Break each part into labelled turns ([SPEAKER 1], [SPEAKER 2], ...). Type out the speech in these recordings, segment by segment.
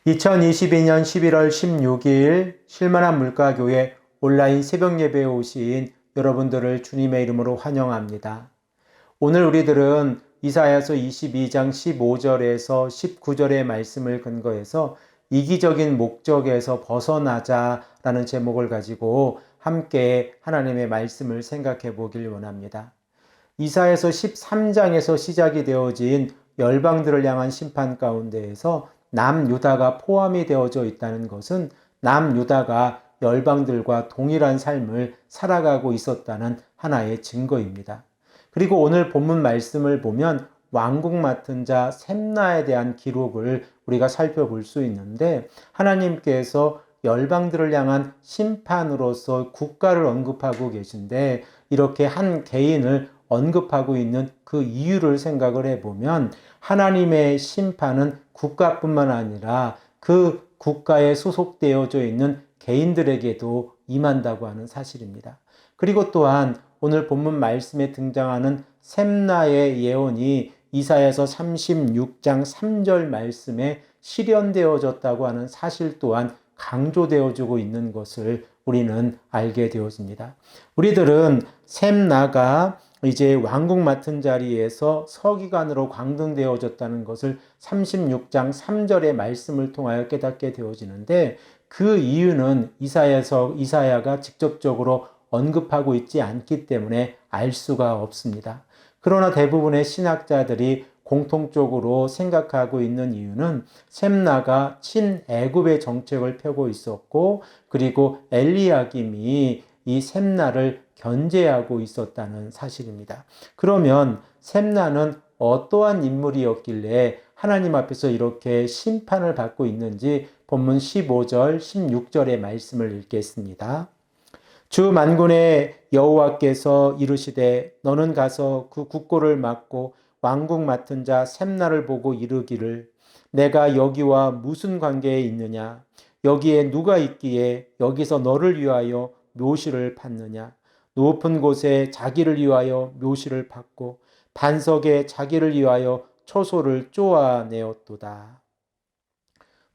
[SPEAKER 1] 2022년 11월 16일 실만한 물가교회 온라인 새벽 예배에 오신 여러분들을 주님의 이름으로 환영합니다. 오늘 우리들은 이사야서 22장 15절에서 19절의 말씀을 근거해서 이기적인 목적에서 벗어나자라는 제목을 가지고 함께 하나님의 말씀을 생각해 보길 원합니다. 이사야서 13장에서 시작이 되어진 열방들을 향한 심판 가운데에서 남유다가 포함이 되어져 있다는 것은 남유다가 열방들과 동일한 삶을 살아가고 있었다는 하나의 증거입니다. 그리고 오늘 본문 말씀을 보면 왕궁 맡은 자 셈나에 대한 기록을 우리가 살펴볼 수 있는데, 하나님께서 열방들을 향한 심판으로서 국가를 언급하고 계신데, 이렇게 한 개인을 언급하고 있는 그 이유를 생각을 해보면, 하나님의 심판은 국가뿐만 아니라 그 국가에 소속되어져 있는 개인들에게도 임한다고 하는 사실입니다. 그리고 또한 오늘 본문 말씀에 등장하는 셈나의 예언이 이사야서 36장 3절 말씀에 실현되어졌다고 하는 사실 또한 강조되어지고 있는 것을 우리는 알게 되어집니다. 우리들은 셈나가 이제 왕궁 맡은 자리에서 서기관으로 강등되어졌다는 것을 36장 3절의 말씀을 통하여 깨닫게 되어지는데, 그 이유는 이사야가 직접적으로 언급하고 있지 않기 때문에 알 수가 없습니다. 그러나 대부분의 신학자들이 공통적으로 생각하고 있는 이유는 셈나가 친애굽의 정책을 펴고 있었고, 그리고 엘리야김이 이 셈나를 견제하고 있었다는 사실입니다. 그러면 셈나는 어떠한 인물이었길래 하나님 앞에서 이렇게 심판을 받고 있는지 본문 15절, 16절의 말씀을 읽겠습니다. 주 만군의 여호와께서 이르시되 너는 가서 그 국고를 막고 왕궁 맡은 자 셈나를 보고 이르기를, 내가 여기와 무슨 관계에 있느냐? 여기에 누가 있기에 여기서 너를 위하여 묘시를 팠느냐? 높은 곳에 자기를 위하여 묘시를 팠고 반석에 자기를 위하여 초소를 쪼아내었도다.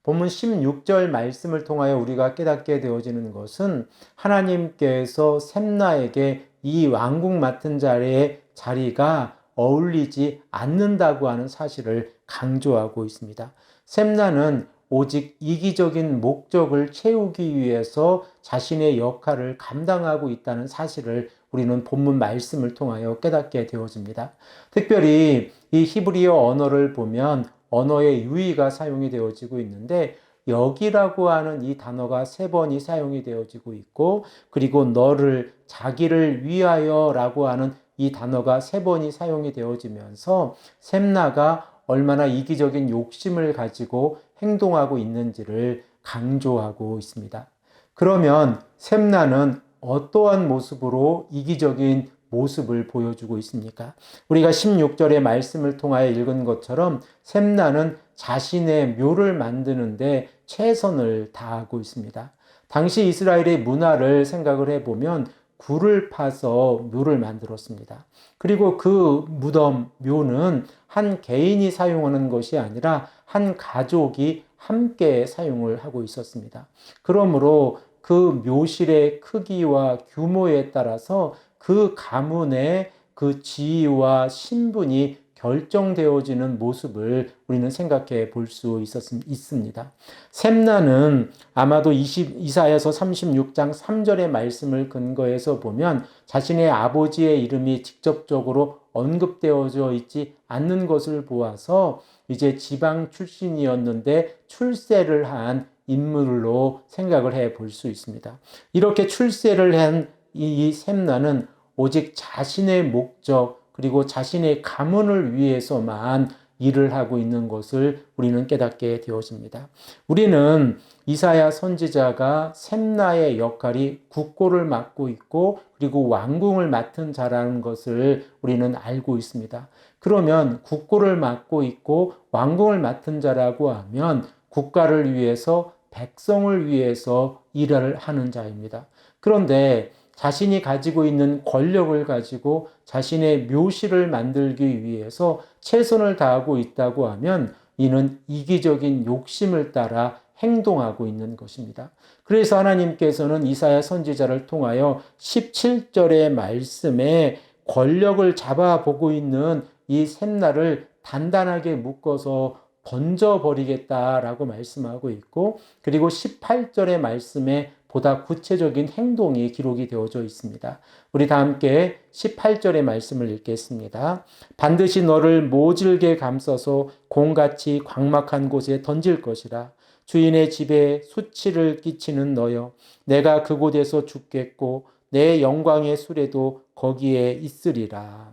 [SPEAKER 1] 본문 16절 말씀을 통하여 우리가 깨닫게 되어지는 것은 하나님께서 셈나에게 이 왕궁 맡은 자리의 자리가 어울리지 않는다고 하는 사실을 강조하고 있습니다. 셈나는 오직 이기적인 목적을 채우기 위해서 자신의 역할을 감당하고 있다는 사실을 우리는 본문 말씀을 통하여 깨닫게 되어집니다. 특별히 이 히브리어 언어를 보면 언어의 유의가 사용이 되어지고 있는데, 여기라고 하는 이 단어가 3번이 사용이 되어지고 있고, 그리고 너를, 자기를 위하여 라고 하는 이 단어가 3번이 사용이 되어지면서 셈나가 얼마나 이기적인 욕심을 가지고 행동하고 있는지를 강조하고 있습니다. 그러면 셈나는 어떠한 모습으로 이기적인 모습을 보여주고 있습니까? 우리가 16절의 말씀을 통하여 읽은 것처럼 셈나는 자신의 묘를 만드는데 최선을 다하고 있습니다. 당시 이스라엘의 문화를 생각을 해보면 굴을 파서 묘를 만들었습니다. 그리고 그 무덤, 묘는 한 개인이 사용하는 것이 아니라 한 가족이 함께 사용을 하고 있었습니다. 그러므로 그 묘실의 크기와 규모에 따라서 그 가문의 그 지위와 신분이 결정되어지는 모습을 우리는 생각해 볼 수 있습니다. 셈나는 아마도 이사야서 36장 3절의 말씀을 근거해서 보면 자신의 아버지의 이름이 직접적으로 언급되어져 있지 않는 것을 보아서 이제 지방 출신이었는데 출세를 한 인물로 생각을 해 볼 수 있습니다. 이렇게 출세를 한 이 셈나는 오직 자신의 목적, 그리고 자신의 가문을 위해서만 일을 하고 있는 것을 우리는 깨닫게 되어집니다. 우리는 이사야 선지자가 셈나의 역할이 국고를 맡고 있고 그리고 왕궁을 맡은 자라는 것을 우리는 알고 있습니다. 그러면 국고를 맡고 있고 왕궁을 맡은 자라고 하면 국가를 위해서, 백성을 위해서 일을 하는 자입니다. 그런데 자신이 가지고 있는 권력을 가지고 자신의 묘실을 만들기 위해서 최선을 다하고 있다고 하면 이는 이기적인 욕심을 따라 행동하고 있는 것입니다. 그래서 하나님께서는 이사야 선지자를 통하여 17절의 말씀에 권력을 잡아보고 있는 이 샘날을 단단하게 묶어서 던져버리겠다라고 말씀하고 있고, 그리고 18절의 말씀에 보다 구체적인 행동이 기록이 되어져 있습니다. 우리 다 함께 18절의 말씀을 읽겠습니다. 반드시 너를 모질게 감싸서 공같이 광막한 곳에 던질 것이라. 주인의 집에 수치를 끼치는 너여, 내가 그곳에서 죽겠고 내 영광의 수레도 거기에 있으리라.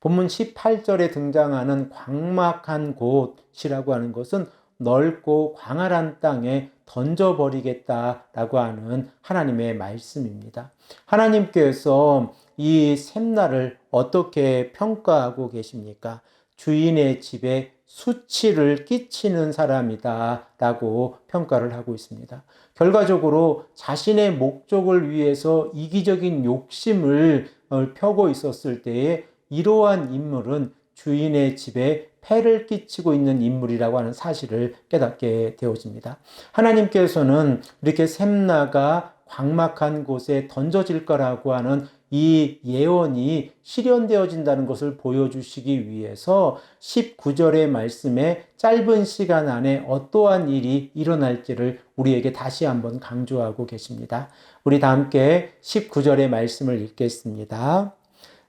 [SPEAKER 1] 본문 18절에 등장하는 광막한 곳이라고 하는 것은 넓고 광활한 땅에 던져버리겠다라고 하는 하나님의 말씀입니다. 하나님께서 이 샘날을 어떻게 평가하고 계십니까? 주인의 집에 수치를 끼치는 사람이다 라고 평가를 하고 있습니다. 결과적으로 자신의 목적을 위해서 이기적인 욕심을 펴고 있었을 때에 이러한 인물은 주인의 집에 폐를 끼치고 있는 인물이라고 하는 사실을 깨닫게 되어집니다. 하나님께서는 이렇게 샘나가 광막한 곳에 던져질 거라고 하는 이 예언이 실현되어진다는 것을 보여주시기 위해서 19절의 말씀에 짧은 시간 안에 어떠한 일이 일어날지를 우리에게 다시 한번 강조하고 계십니다. 우리 다 함께 19절의 말씀을 읽겠습니다.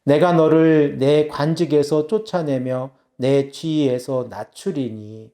[SPEAKER 1] 내가 너를 내 관직에서 쫓아내며 내 지위에서 낮추리니.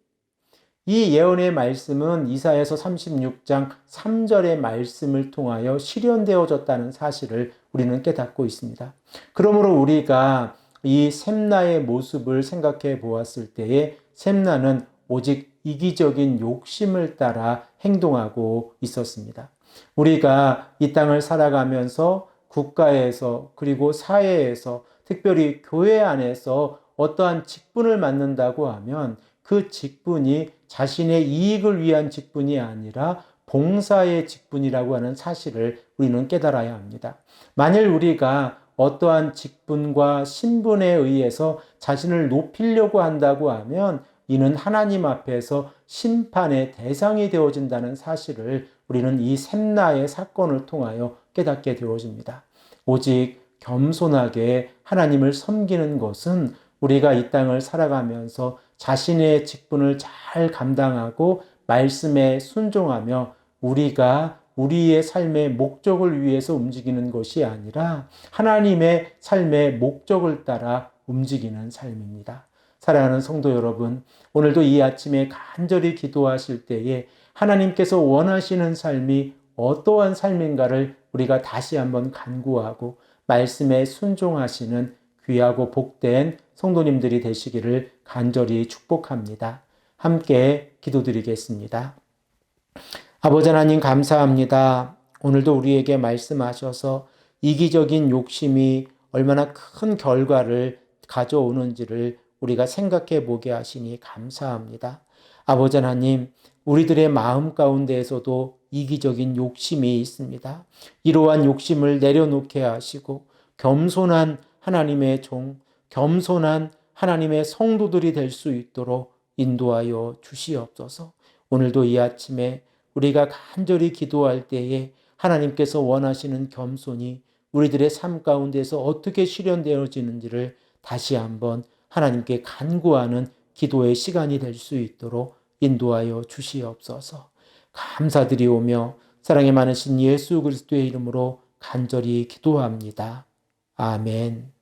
[SPEAKER 1] 이 예언의 말씀은 이사야서 36장 3절의 말씀을 통하여 실현되어졌다는 사실을 우리는 깨닫고 있습니다. 그러므로 우리가 이 샘나의 모습을 생각해 보았을 때에 샘나는 오직 이기적인 욕심을 따라 행동하고 있었습니다. 우리가 이 땅을 살아가면서 국가에서 그리고 사회에서 특별히 교회 안에서 어떠한 직분을 맡는다고 하면 그 직분이 자신의 이익을 위한 직분이 아니라 봉사의 직분이라고 하는 사실을 우리는 깨달아야 합니다. 만일 우리가 어떠한 직분과 신분에 의해서 자신을 높이려고 한다고 하면 이는 하나님 앞에서 심판의 대상이 되어진다는 사실을 우리는 이 샘나의 사건을 통하여 깨닫게 되어집니다. 오직 겸손하게 하나님을 섬기는 것은 우리가 이 땅을 살아가면서 자신의 직분을 잘 감당하고 말씀에 순종하며 우리가 우리의 삶의 목적을 위해서 움직이는 것이 아니라 하나님의 삶의 목적을 따라 움직이는 삶입니다. 사랑하는 성도 여러분, 오늘도 이 아침에 간절히 기도하실 때에 하나님께서 원하시는 삶이 어떠한 삶인가를 우리가 다시 한번 간구하고 말씀에 순종하시는 귀하고 복된 성도님들이 되시기를 간절히 축복합니다. 함께 기도드리겠습니다. 아버지 하나님 감사합니다. 오늘도 우리에게 말씀하셔서 이기적인 욕심이 얼마나 큰 결과를 가져오는지를 우리가 생각해 보게 하시니 감사합니다. 아버지 하나님, 우리들의 마음 가운데에서도 이기적인 욕심이 있습니다. 이러한 욕심을 내려놓게 하시고 겸손한 하나님의 종, 겸손한 하나님의 성도들이 될 수 있도록 인도하여 주시옵소서. 오늘도 이 아침에 우리가 간절히 기도할 때에 하나님께서 원하시는 겸손이 우리들의 삶 가운데서 어떻게 실현되어지는지를 다시 한번 하나님께 간구하는 기도의 시간이 될 수 있도록 인도하여 주시옵소서. 감사드리오며 사랑이 많으신 예수 그리스도의 이름으로 간절히 기도합니다. 아멘.